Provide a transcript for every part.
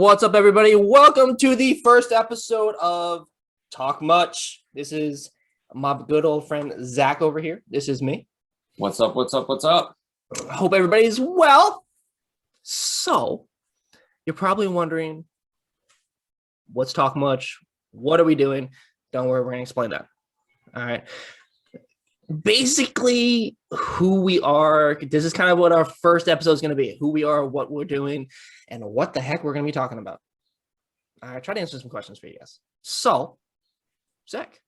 What's up, everybody? Welcome to the first episode of Talk Much. This is my good old friend Zach over here. This is me. What's up? What's up? What's up? Hope everybody's well. So, you're probably wondering, what's Talk Much? What are we doing? Don't worry, we're going to explain that. All right. Basically, who we are. This is kind of what our first episode is going to be. Who we are, what we're doing, and what the heck we're going to be talking about. I try to answer some questions for you guys. So, Zach.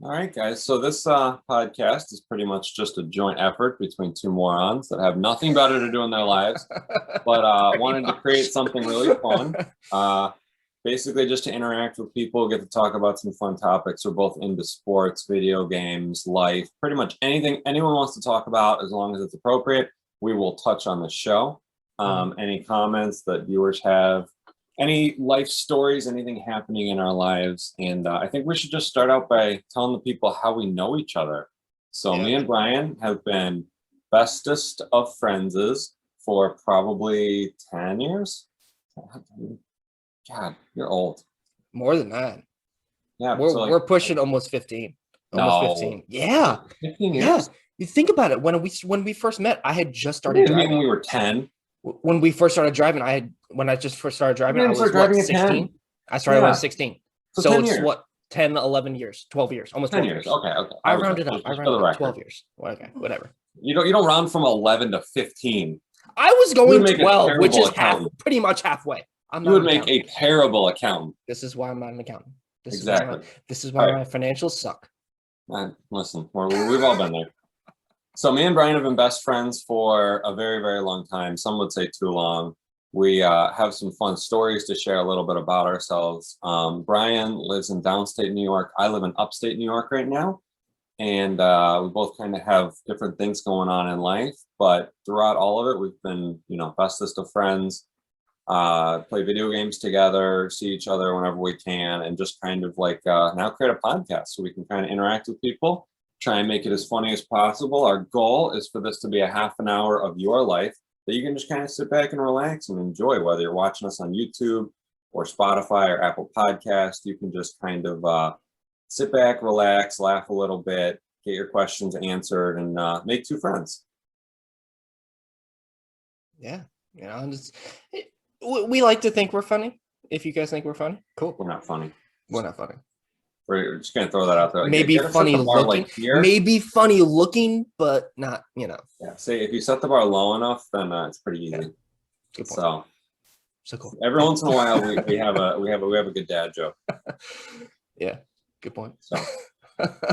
All right, guys. So this podcast is pretty much just a joint effort between two morons that have nothing better to do in their lives, but wanted to create something really fun. Basically, just to interact with people, get to talk about some fun topics. We're both into sports, video games, life, pretty much anything anyone wants to talk about, as long as it's appropriate, we will touch on the show. Any comments that viewers have, any life stories, anything happening in our lives. And I think we should just start out by telling the people how we know each other. So me and Brian have been bestest of friendses for probably 10 years. God, you're old. More than that. Yeah, we're pushing almost 15. Almost 15. Yeah. 15 years? Yeah. You think about it. When we first met, I had just started driving. When we were 10. When we first started driving, I just first started driving, I was driving what, 16? I started when I was 16. So it's years. What, 10, 11 years, 12 years, almost 12 years. Okay. I rounded up. I rounded up 12 years. Okay, whatever. You don't round from 11 to 15. I was going 12, which is pretty much halfway. You would make a terrible accountant. This is why I'm not an accountant. Exactly. This is why my financials suck. Listen, we've all been there. So me and Brian have been best friends for a very, very long time. Some would say too long. We have some fun stories to share a little bit about ourselves. Brian lives in downstate New York. I live in upstate New York right now. And we both kind of have different things going on in life. But throughout all of it, we've been, bestest of friends. Play video games together, see each other whenever we can, and just kind of like now create a podcast so we can kind of interact with people, try and make it as funny as possible. Our goal is for this to be a half an hour of your life that you can just kind of sit back and relax and enjoy, whether you're watching us on YouTube or Spotify or Apple Podcast. You can just kind of sit back, relax, laugh a little bit, get your questions answered, and make two friends. Yeah, we like to think we're funny. If you guys think we're funny, cool. We're not funny. We're not funny. We're just gonna throw that out there. Maybe funny looking. Maybe funny looking, but not. Yeah. Say if you set the bar low enough, then it's pretty easy. Good point. So cool. Every once in a while, we have a good dad joke. Yeah. Good point. So,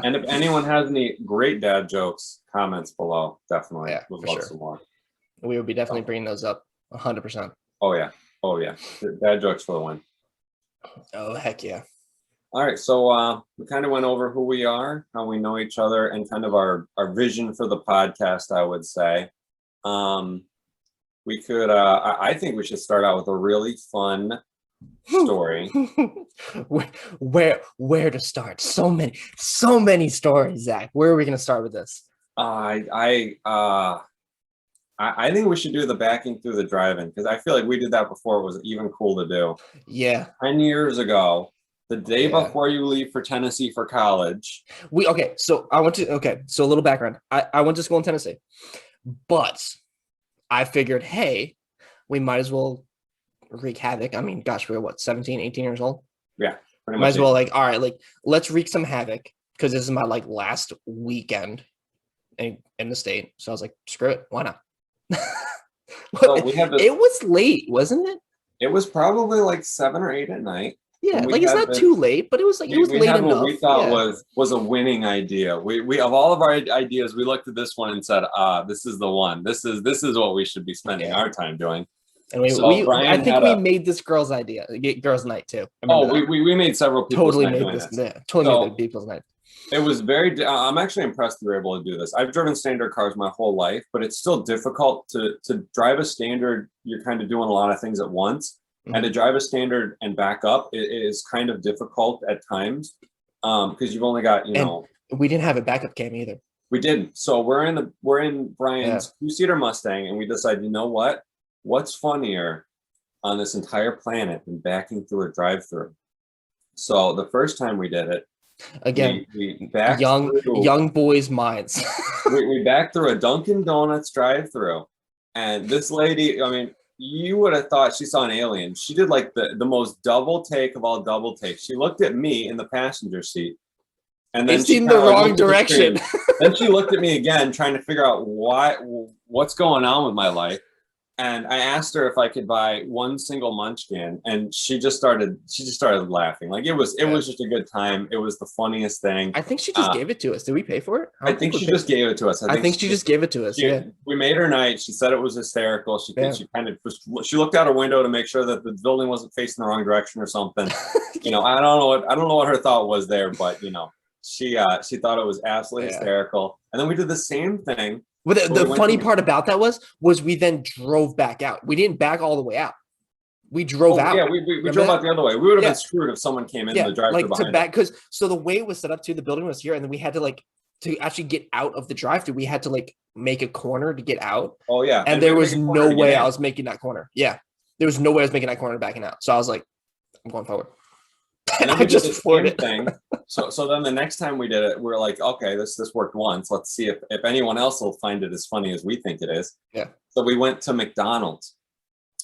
and if anyone has any great dad jokes, comments below. Definitely. Yeah, we'd for love sure. some more. We would be definitely bringing those up 100%. Oh yeah. Dad jokes for the win. Oh heck yeah. All right, so we kind of went over who we are, how we know each other, and kind of our vision for the podcast, I would say. We could, I think we should start out with a really fun story. Where to start? So many stories, Zach. Where are we going to start with this? I think we should do the backing through the drive-in, because I feel like we did that before it was even cool to do. Yeah. 10 years ago, the day before you leave for Tennessee for college. So a little background. I went to school in Tennessee, but I figured, hey, we might as well wreak havoc. I mean, gosh, we're 17, 18 years old? Yeah. Pretty much. Might as well, all right, let's wreak some havoc, because this is my last weekend in the state. So I was like, screw it. Why not? It was late, wasn't it? It was probably 7 or 8 at night. Yeah, it's not too late, but it was late enough. What we thought was a winning idea. We of all of our ideas, we looked at this one and said, this is the one. This is what we should be spending our time doing. And I think we made this girls' night too. We made several people's totally made this. Yeah, totally made people's night. It was I'm actually impressed we were able to do this. I've driven standard cars my whole life, but it's still difficult to drive a standard. You're kind of doing a lot of things at once. Mm-hmm. And to drive a standard and back up, it is kind of difficult at times because you've only got, And we didn't have a backup cam either. We didn't. So we're in Brian's 2-seater Mustang, and we decided, what's funnier on this entire planet and backing through a drive-through. So the first time we did it, Again, we backed young boys' minds. we backed through a Dunkin' Donuts drive-through, and this lady, I mean, you would have thought she saw an alien. She did like the most double take of all double takes. She looked at me in the passenger seat, and then It's she in kinda the like wrong looked at the direction. screen. Then she looked at me again, trying to figure out what's going on with my life. And I asked her if I could buy one single Munchkin, and she just started laughing. Like it was just a good time. It was the funniest thing. I think she just gave it to us. Did we pay for it? I think she just gave it to us. I think she just gave it to us. Yeah. We made her night. She said it was hysterical. She looked out her window to make sure that the building wasn't facing the wrong direction or something. You know, I don't know what her thought was there, but you know, she thought it was absolutely hysterical. And then we did the same thing. Well, the funny part about that was we then drove back out. We didn't back all the way out. We drove out. Yeah, we drove out the other way. We would have been screwed if someone came in the drive-thru behind us. Because so the way it was set up to, the building was here, and then we had to to actually get out of the drive-thru. We had to make a corner to get out. Oh yeah, and there was no way I was making that corner. Yeah, there was no way I was making that corner backing out. So I was like, I'm going forward. And then we just floored it. Thing. So then the next time we did it, we're like, okay, this worked once. Let's see if anyone else will find it as funny as we think it is. Yeah. So we went to McDonald's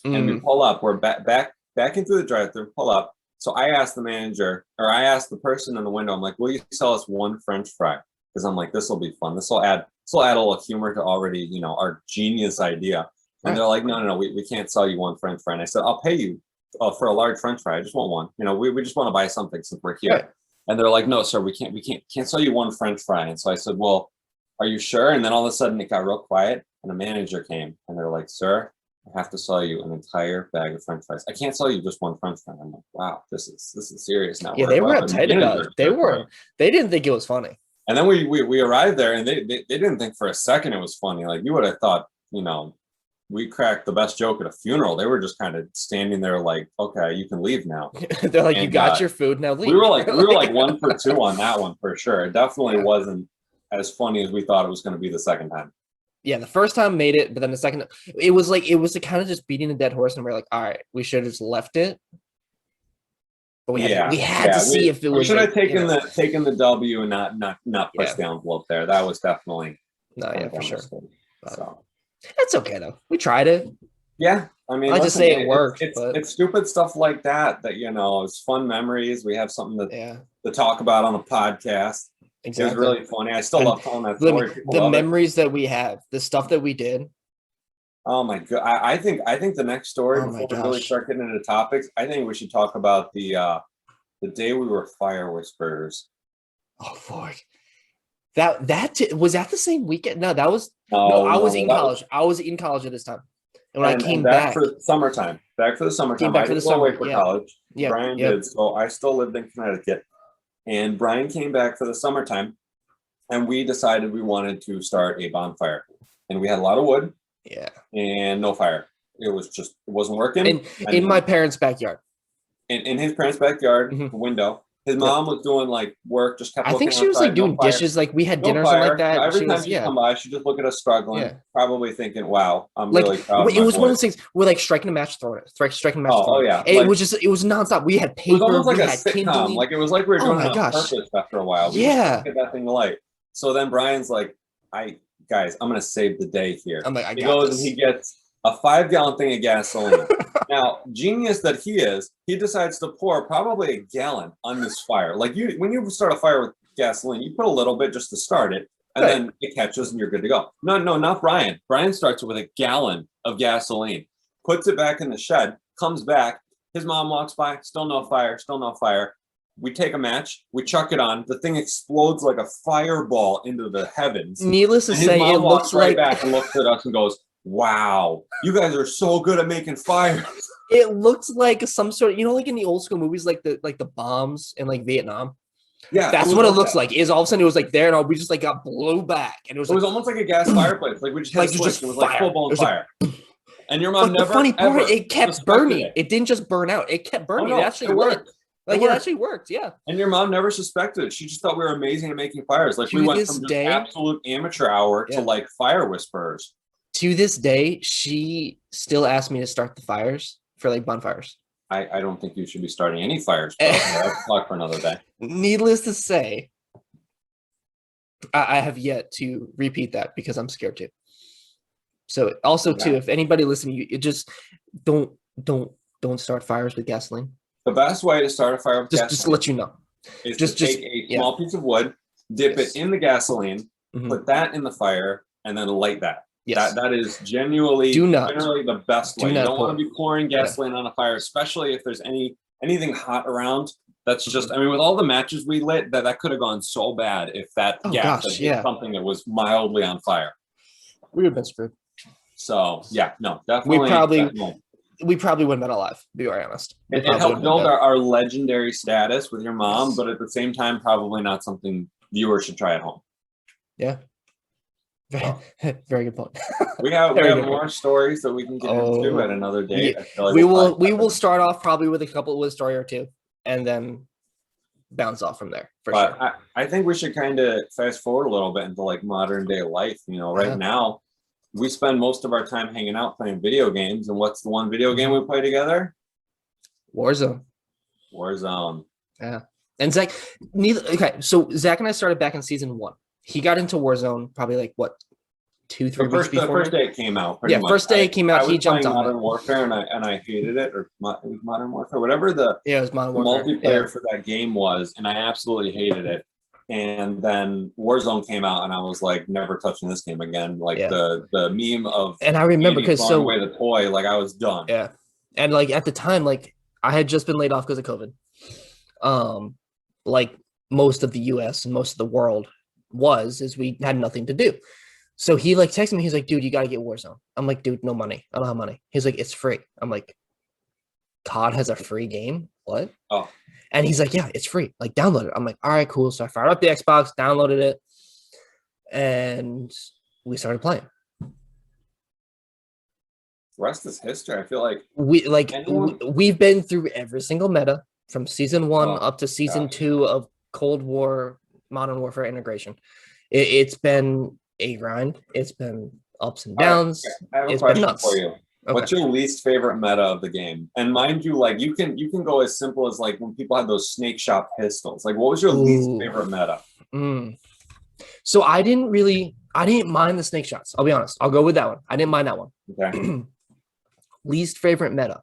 and we pull up. We're back into the drive-thru, pull up. So I asked the manager, or I asked the person in the window, I'm like, will you sell us one French fry? Because I'm like, this will be fun. This will add a little humor to already, you know, our genius idea. And they're like, no, we can't sell you one French fry. And I said, I'll pay you for a large French fry. I just want one. You know, we just want to buy something since we're here. Right. And they're like, no, sir, we can't sell you one French fry. And so I said, well, are you sure? And then all of a sudden it got real quiet and a manager came and they're like, sir, I have to sell you an entire bag of French fries. I can't sell you just one French fry. I'm like, wow, this is serious now. Yeah, they were uptight about it. They didn't think it was funny. And then we arrived there and they didn't think for a second it was funny. Like you would have thought, you know, we cracked the best joke at a funeral. They were just kind of standing there like, okay, you can leave now. They're like, you got your food, now leave. We were like 1 for 2 on that one for sure. It definitely wasn't as funny as we thought it was going to be the second time. Yeah, the first time made it, but then the second, it was kind of just beating a dead horse, and we're like, all right, we should have just left it. But we had to see if it was. We should have taken the W and not push the envelope there. That was definitely for sure. So. That's okay though. We tried it. Yeah, I mean, I just say it worked. It's stupid stuff like that you know, it's fun memories. We have something to talk about on a podcast. Exactly. It was really funny. I still love telling that story. The memories that we have, the stuff that we did. Oh my god! I think the next story before we really start getting into topics, I think we should talk about the day we were fire whisperers. Oh Lord. Was that the same weekend? No, that was I was in college. I was in college at this time. And when I came back for summertime. Back for the summertime. I didn't go away for college. Yeah. Brian did. So I still lived in Connecticut. And Brian came back for the summertime and we decided we wanted to start a bonfire. And we had a lot of wood. Yeah. And no fire. It wasn't working. In my parents' backyard. In his parents' backyard, window. His mom was doing work, just kept. I think she was doing dishes, we had dinner or something like that. Every time she come by, she just look at us struggling, probably thinking, "Wow, I'm really proud." It was one of those things. We're striking a match, throwing it, striking a match. Oh yeah, it was nonstop. We had paper. It was almost like we a had sitcom. kindling. It was like we were doing it on purpose after a while. We just get that thing light. So then Brian's like, guys, I'm gonna save the day here." I'm like, he goes and he gets a 5-gallon thing of gasoline. Now, genius that he is, he decides to pour probably a gallon on this fire. When you start a fire with gasoline, you put a little bit just to start it, and then it catches and you're good to go. No, not Brian. Brian starts with a gallon of gasoline, puts it back in the shed, comes back. His mom walks by, still no fire. We take a match, we chuck it on. The thing explodes like a fireball into the heavens. Needless to say, it looks right back and looks at us and goes, "Wow, you guys are so good at making fire." It looks like some sort of, in the old school movies, like the bombs in Vietnam. Yeah, that's what it looks like. Is all of a sudden it was there, and we just got blew back, and it was almost like a gas fireplace. We just had a switch. It was full blown fire. And your mom never. The funny part, it kept burning. It didn't just burn out. It kept burning. It actually worked. It actually worked. Yeah. And your mom never suspected it. She just thought we were amazing at making fires. We went from just absolute amateur hour to fire whisperers. To this day, she still asks me to start the fires for like bonfires. I don't think you should be starting any fires, but let's talk for another day. Needless to say, I have yet to repeat that because I'm scared to. So also too, if anybody listening, you just don't start fires with gasoline. The best way to start a fire with Just gasoline to let you know. is to take a small piece of wood, dip it in the gasoline, put that in the fire, and then light that. Yes. That is generally the best way. You don't want to be pouring gasoline on a fire, especially if there's anything hot around. That's just, I mean, with all the matches we lit, that could have gone so bad if that gas had hit something that was mildly on fire. We would have been screwed. So yeah, no, definitely. We probably wouldn't have been alive, to be very honest. It helped build our legendary status with your mom, but at the same time, probably not something viewers should try at home. Yeah. Very good point. We have more stories that we can get into at another date. We will start off probably with a couple with a story or two, and then bounce off from there. Sure. I think we should kind of fast forward a little bit into like modern day life. You know, right now we spend most of our time hanging out playing video games. And what's the one video game we play together? Warzone. Yeah. And Zach, so Zach and I started back in season 1. He got into Warzone probably like what, 2-3 weeks before. The first day it came out. First day it came out. He jumped on Modern Warfare, and I hated it, or it was Modern Warfare, whatever the it was Modern Warfare. Multiplayer for that game was, and I absolutely hated it. And then Warzone came out, and I was like, never touching this game again. Like the meme of, and I remember because away the toy, like I was done. Yeah, and like at the time, like I had just been laid off because of COVID. Like most of the U.S. and most of the world is we had nothing to do. So he like texted me. He's like, dude, you got to get Warzone. I'm like, dude, no money. I don't have money. He's like, it's free. I'm like, COD has a free game? What? Oh. And he's like, yeah, it's free. Like, download it. I'm like, all right, cool. So I fired up the Xbox, downloaded it, and we started playing. The rest is history. I feel like we've been through every single meta from season 1 up to season 2 of Cold War Modern Warfare integration. It's been a grind. It's been ups and downs. I have a question for you. Okay. What's your least favorite meta of the game? And mind you, like you can go as simple as like when people had those snake shot pistols. Like, what was your least favorite meta? So I didn't mind the snake shots. I'll be honest. I'll go with that one. I didn't mind that one. Okay. Least favorite meta.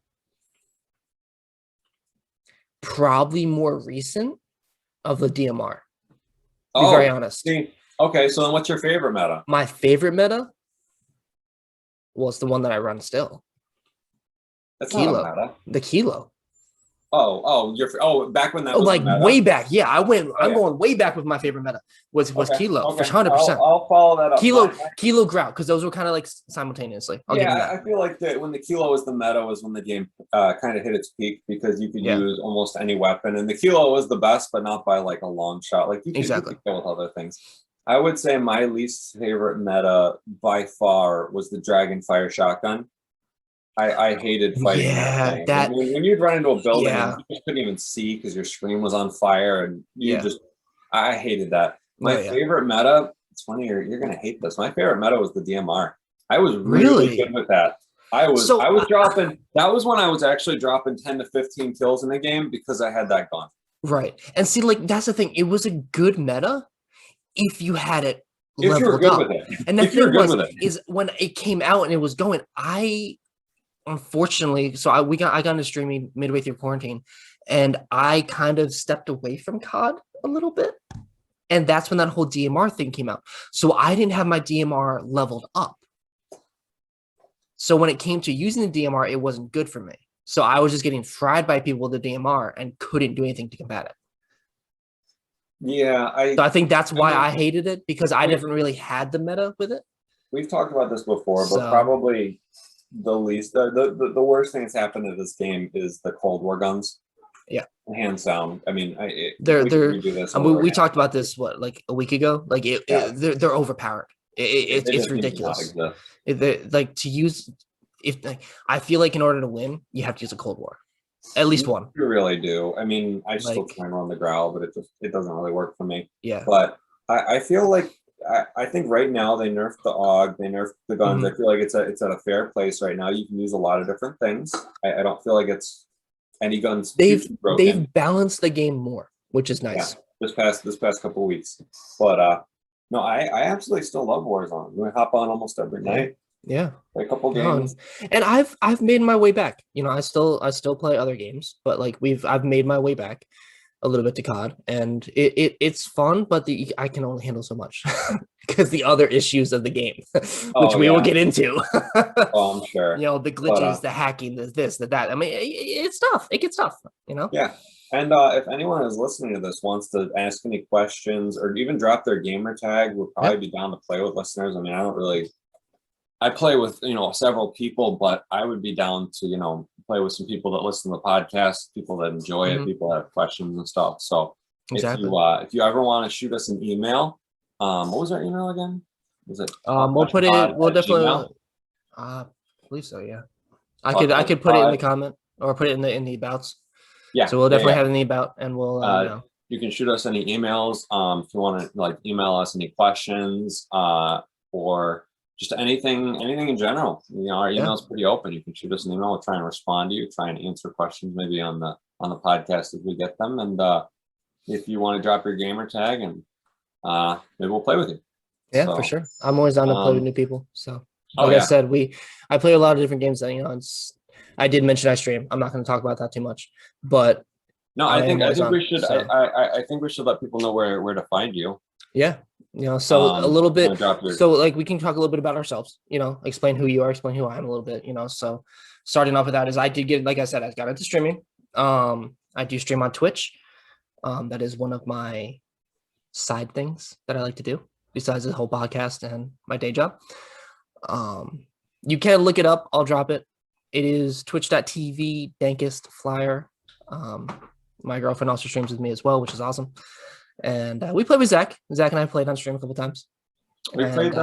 Probably more recent of the DMR. To be very honest. Okay, so then what's your favorite meta? My favorite meta? Well, it's the one that I run still. That's Kilo. not a meta. The Kilo. Back when that was like way back. Yeah, I'm going way back with my favorite meta was Kilo for 100%. I'll follow that up. Kilo Grout, because those were kind of like simultaneously. I feel like that when the Kilo was the meta was when the game kind of hit its peak, because you could use almost any weapon, and the Kilo was the best, but not by like a long shot. Like you could kill with other things. I would say my least favorite meta by far was the Dragonfire shotgun. I hated fighting that thing. When you'd run into a building and you just couldn't even see because your screen was on fire, and I hated that. My favorite meta, it's funny, you're gonna hate this. My favorite meta was the DMR. I was really good with that. I was dropping, that was when I was actually dropping 10 to 15 kills in a game because I had that gun. Right. And see, like that's the thing. It was a good meta if you had it leveled up. If you're good with it. And the thing is when it came out and it was going, unfortunately, so I got into streaming midway through quarantine, and I kind of stepped away from COD a little bit, and that's when that whole DMR thing came out. So I didn't have my DMR leveled up. So when it came to using the DMR, it wasn't good for me. So I was just getting fried by people with the DMR and couldn't do anything to combat it. Yeah, so I think that's why I hated it, because I never really had the meta with it. We've talked about this before, but probably the least, the worst thing that's happened to this game is the Cold War guns. Yeah, hands down. I mean, we talked about this like a week ago. Like they're overpowered. It's ridiculous. Like to use, I feel like in order to win, you have to use a Cold War, at least one. You really do. I mean, I still try and run the Growl, but it doesn't really work for me. Yeah, but I feel like I think right now they nerfed the AUG, they nerfed the guns. Mhm. I feel like it's at a fair place right now. You can use a lot of different things. I don't feel like it's any guns too broken. They've balanced the game more, which is Yeah, nice. this past couple weeks. But no, I absolutely still love Warzone. We hop on almost every night, Yeah. play a couple No, games. and I've made my way back. You know, I still play other games, but like I've made my way back a little bit to COD, and it's fun, but I can only handle so much because the other issues of the game, which Oh, we will yeah. get into. Oh, I'm sure. You know, the glitches, the hacking, the this, the that. I mean, it's tough. It gets tough, you know? Yeah. And if anyone is listening to this wants to ask any questions or even drop their gamer tag, we'll probably be down to play with listeners. I mean, I play with, several people, but I would be down to, play with some people that listen to the podcast, people that enjoy it, people that have questions and stuff. So Exactly. if you ever want to shoot us an email, what was our email again? Was it? We'll put it. We'll definitely. Gmail? I believe so. Yeah. I could put it in the comment or put it in the abouts. Yeah. So we'll definitely have it in the about, and we'll. You can shoot us any emails if you want to email us any questions or just anything in general. Our email's pretty open. You can shoot us an email. We'll try and respond to you, try and answer questions maybe on the podcast if we get them. And if you want to drop your gamer tag, and maybe we'll play with you. Yeah, for sure. I'm always down to play with new people. So I said, I play a lot of different games that, I did mention I stream. I'm not going to talk about that too much, but no, I think we should. So. I think we should let people know where to find you. Yeah, so a little bit. So we can talk a little bit about ourselves. Explain who you are, explain who I am a little bit. So starting off with that is I did get, like I said, I got into streaming. I do stream on Twitch. That is one of my side things that I like to do besides the whole podcast and my day job. You can look it up. I'll drop it. It is twitch.tv Dankest Flyer. My girlfriend also streams with me as well, which is awesome. And we played with Zach. Zach and I played on stream a couple times. We played 2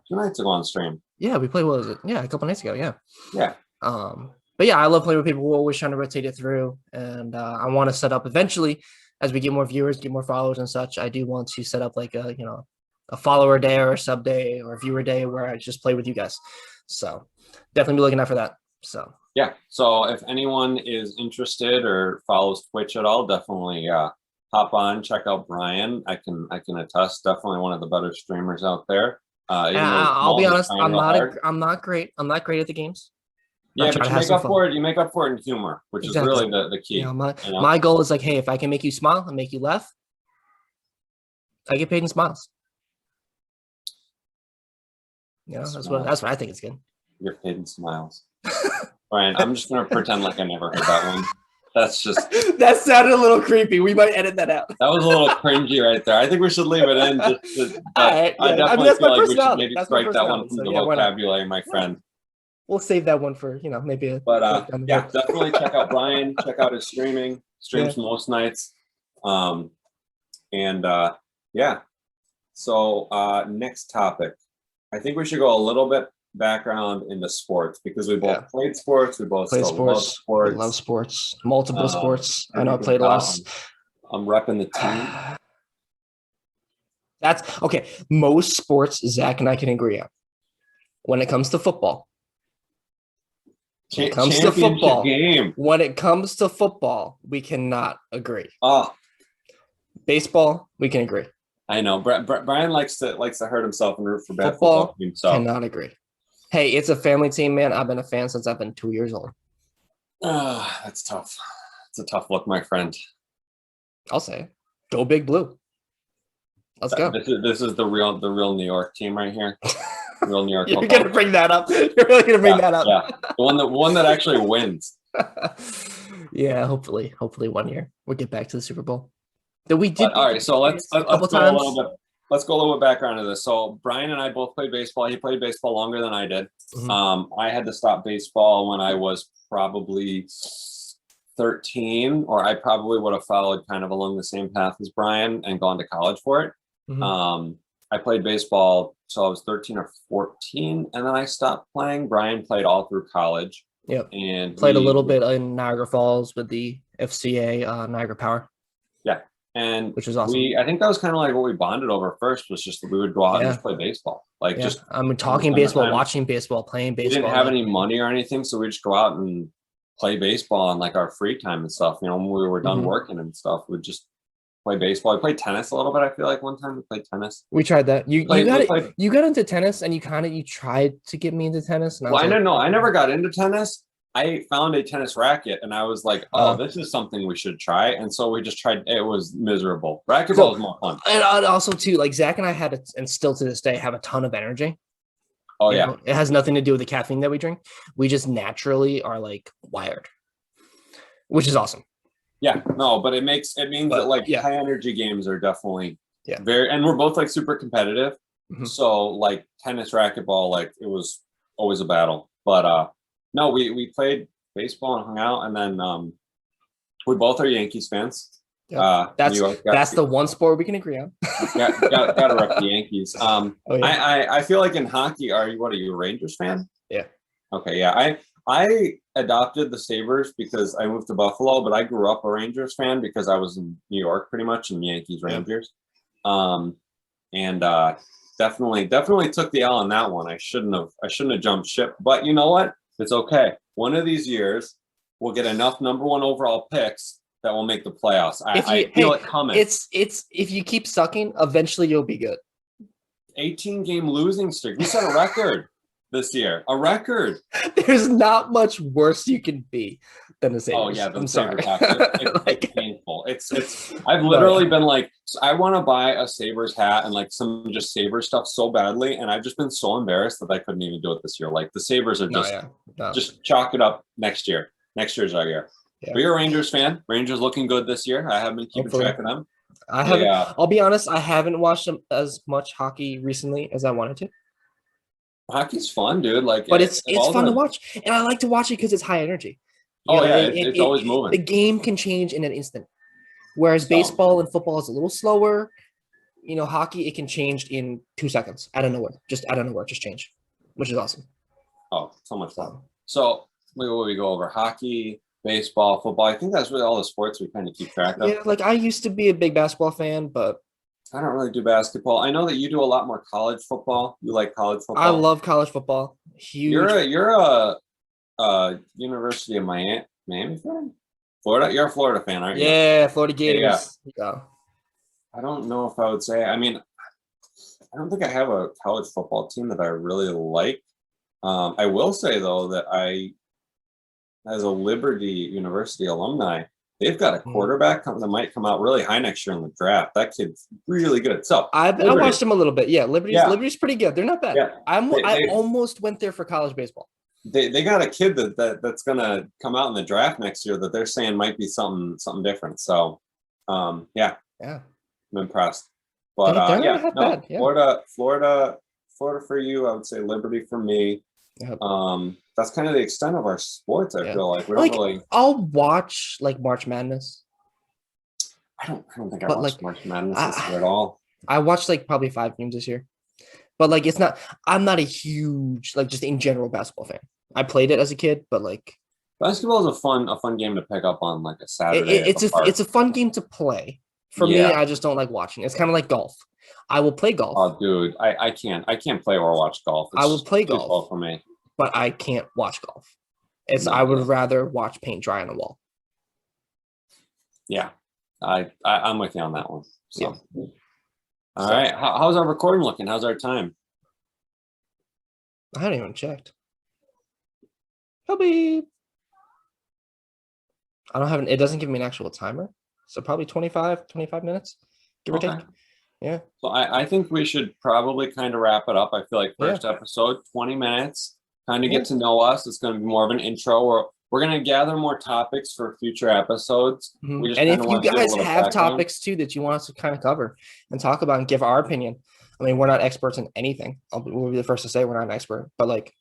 nights ago on stream. Yeah, we played, what was it? Yeah, a couple nights ago, yeah. Yeah. But yeah, I love playing with people. We're always trying to rotate it through. And I want to set up eventually, as we get more viewers, get more followers and such, I do want to set up like a follower day or a sub day or a viewer day where I just play with you guys. So definitely be looking out for that. So yeah. So if anyone is interested or follows Twitch at all, definitely hop on, check out Brian. I can attest, definitely one of the better streamers out there. I'll be honest, I'm not great. I'm not great at the games. Yeah, but you make up for it. You make up for it in humor, which is really the key. My goal is hey, if I can make you smile and make you laugh, I get paid in smiles. That's what I think it's good. You're paid in smiles. Brian, I'm just gonna pretend like I never heard that one. That's just that sounded a little creepy. We might edit that out. That was a little cringy right there. I think we should leave it in. I definitely feel like we should maybe strike that one from the vocabulary, my friend. We'll save that one for maybe. Definitely check out Brian. Check out his streaming. Streams most nights. So next topic. I think we should go a little bit background into sports because we both played sports. We both love sports. We love sports. Multiple sports. I know I played a lot. I'm repping the team. That's okay. Most sports, Zach and I can agree on. When it comes to football. When it comes to football, we cannot agree. Baseball, we can agree. I know. Brian likes to hurt himself and root for bad football team. So cannot agree. Hey, it's a family team, man. I've been a fan since I've been 2 years old. That's tough. It's a tough look, my friend. I'll say, go Big Blue. Let's go. This is the real New York team right here. Real New York. You're gonna bring that up. You're really gonna bring that up. Yeah, the one that actually wins. Yeah, hopefully 1 year we'll get back to the Super Bowl. That we did. All right, so let's go a little bit. Let's go a little bit background to this. So Brian and I both played baseball. He played baseball longer than I did. Mm-hmm. I had to stop baseball when I was probably 13, or I probably would have followed kind of along the same path as Brian and gone to college for it. Mm-hmm. I played baseball till I was 13 or 14, and then I stopped playing. Brian played all through college. Yep. And played a little bit in Niagara Falls with the FCA Niagara Power. Yeah. And which was awesome. I think that was kind of like what we bonded over first, was just that we would go out and just play baseball. Like just talking baseball, watching baseball, playing baseball. We didn't have any money or anything, so we just go out and play baseball in like our free time and stuff. You know, when we were done working and stuff, we'd just play baseball. We played tennis a little bit. I feel like one time we played tennis. We tried that. You got into tennis, and you tried to get me into tennis. And I never got into tennis. I found a tennis racket and I was like, oh, this is something we should try. And so we just tried. It was miserable. Racquetball was more fun. And also too, like Zach and I had, and still to this day, have a ton of energy. Oh, yeah. Know? It has nothing to do with the caffeine that we drink. We just naturally are like wired, which is awesome. Yeah, no, but it means that like high energy games are definitely very, and we're both like super competitive. So like tennis, racquetball, like it was always a battle. But no, we played baseball and hung out, and then we both are Yankees fans. That's the one sport we can agree on. Gotta rep the Yankees. I feel like in hockey, are you a Rangers fan? Yeah. Okay, yeah. I adopted the Sabres because I moved to Buffalo, but I grew up a Rangers fan because I was in New York pretty much, in Yankees Rangers. Definitely took the L on that one. I shouldn't have jumped ship, but you know what? It's okay. One of these years, we'll get enough number 1 overall picks that will make the playoffs. I feel it coming. It's if you keep sucking, eventually you'll be good. 18-game losing streak. We set a record this year. A record. There's not much worse you can be than the Sabres. Oh yeah, the Sabres. It's painful. I've literally been like, I want to buy a Sabres hat and like some just Sabres stuff so badly, and I've just been so embarrassed that I couldn't even do it this year. Like the Sabres are just chalk it up next year. Next year's our year. Yeah. But you're a Rangers fan. Rangers looking good this year. I have been keeping track of them. I haven't. I'll be honest. I haven't watched them as much hockey recently as I wanted to. Hockey's fun, dude. Like, but it's fun to watch, and I like to watch it because it's high energy. It's always moving. The game can change in an instant, whereas baseball and football is a little slower. You know, hockey, it can change in 2 seconds out of nowhere. Just change, which is awesome. Oh, so much fun. So we go over hockey, baseball, football. I think that's really all the sports we kind of keep track of. Yeah, like I used to be a big basketball fan, but I don't really do basketball. I know that you do a lot more college football. You like college football? I love college football. Huge. You're a University of Miami fan? Florida? You're a Florida fan, aren't you? Yeah, Florida Gators. Yeah. I don't know if I would say. I mean, I don't think I have a college football team that I really like. I will say though that as a Liberty University alumni, they've got a quarterback that might come out really high next year in the draft. That kid's really good. So I watched them a little bit. Yeah, Liberty's pretty good. They're not bad. Yeah. I almost went there for college baseball. They got a kid that's gonna come out in the draft next year that they're saying might be something different. So I'm impressed. But Florida for you, I would say Liberty for me. Yep. That's kind of the extent of our sports. I feel like we don't really. I'll watch like March Madness. I don't think I watched March Madness this year at all. I watched like probably 5 games this year, but like it's not. I'm not a huge like just in general basketball fan. I played it as a kid, but like basketball is a fun game to pick up on like a Saturday. It's a fun game to play. For me, I just don't like watching. It's kind of like golf. I will play golf. Oh, dude, I can't play or watch golf. I will play golf for me, but I can't watch golf. I would rather watch paint dry on a wall. Yeah, I'm with you on that one. So, all right, how's our recording looking? How's our time? I haven't even checked. Probably. I don't have it doesn't give me an actual timer, so probably 25 minutes, give or take. Yeah. So I think we should probably kind of wrap it up. I feel like first episode, 20 minutes, kind of get to know us. It's going to be more of an intro. We're going to gather more topics for future episodes. And if you guys have topics too that you want us to kind of cover and talk about and give our opinion. I mean, we're not experts in anything. We'll be the first to say we're not an expert, but like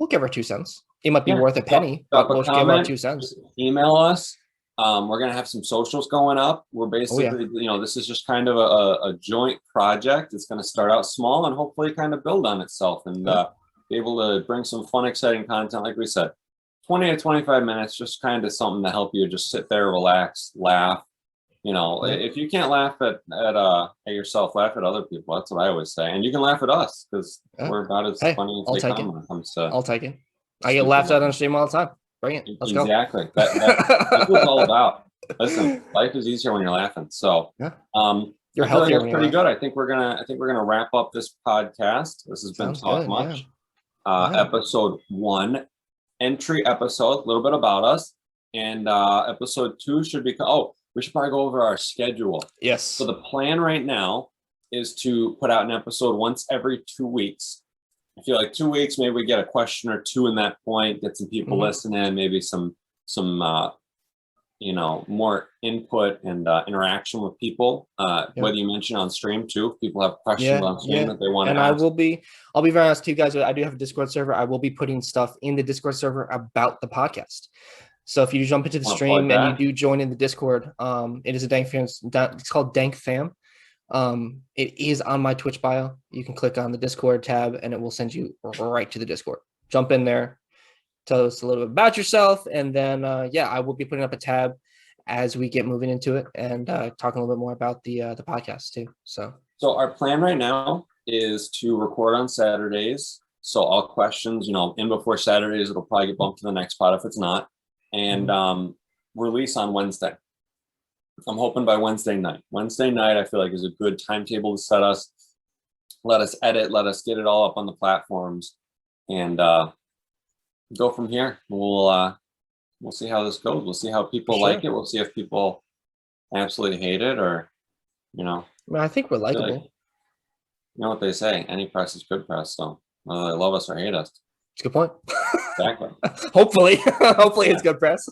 we'll give our 2 cents. It might be worth a penny, but we'll give our 2 cents. Email us. We're going to have some socials going up. We're basically, this is just kind of a joint project. It's going to start out small and hopefully kind of build on itself and be able to bring some fun, exciting content. Like we said, 20 to 25 minutes, just kind of something to help you just sit there, relax, laugh, You know, Yeah. if you can't laugh at yourself, laugh at other people. That's what I always say. And you can laugh at us because Yeah. we're about as Hey, funny as I'll they take come it. when it comes to I'll take it. I get stupid laughed at on ones. stream all the time. Bring it. Let's go. Exactly. That's what it's all about. Listen, life is easier when you're laughing. So Yeah. um You're I feel like healthier that's when you pretty laugh. good. I think we're gonna wrap up this podcast. This has been Sounds Talk good. Much. Yeah. Yeah. Episode 1, entry episode, a little bit about us. And episode 2 should be we should probably go over our schedule. Yes. So the plan right now is to put out an episode once every 2 weeks. I feel like 2 weeks, maybe we get a question or two in that point, get some people listening, maybe some more input and interaction with people. Whether you mention on stream too, if people have questions on stream that they want to and ask. I'll be very honest to you guys. I do have a Discord server. I will be putting stuff in the Discord server about the podcast. So if you jump into the stream and you do join in the Discord, it is a Dank Fam. It's called Dank Fam. It is on my Twitch bio. You can click on the Discord tab and it will send you right to the Discord. Jump in there, tell us a little bit about yourself, and then I will be putting up a tab as we get moving into it and talking a little bit more about the podcast too. So our plan right now is to record on Saturdays. So all questions, in before Saturdays, it'll probably get bumped to the next pod if it's not, and release on Wednesday. I'm hoping by Wednesday night. Wednesday night, I feel like is a good timetable to set us. Let us edit, let us get it all up on the platforms, and go from here. We'll see how this goes. We'll see how people like it. We'll see if people absolutely hate it or, I think we're likable. You know what they say, any press is good press. So whether they love us or hate us. It's a good point. Exactly. Hopefully it's good press.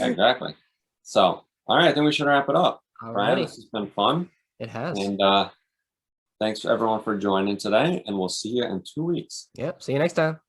Exactly. So, all right, I think we should wrap it up. Brian, this has been fun. It has. And thanks for everyone for joining today, and we'll see you in 2 weeks. Yep. See you next time.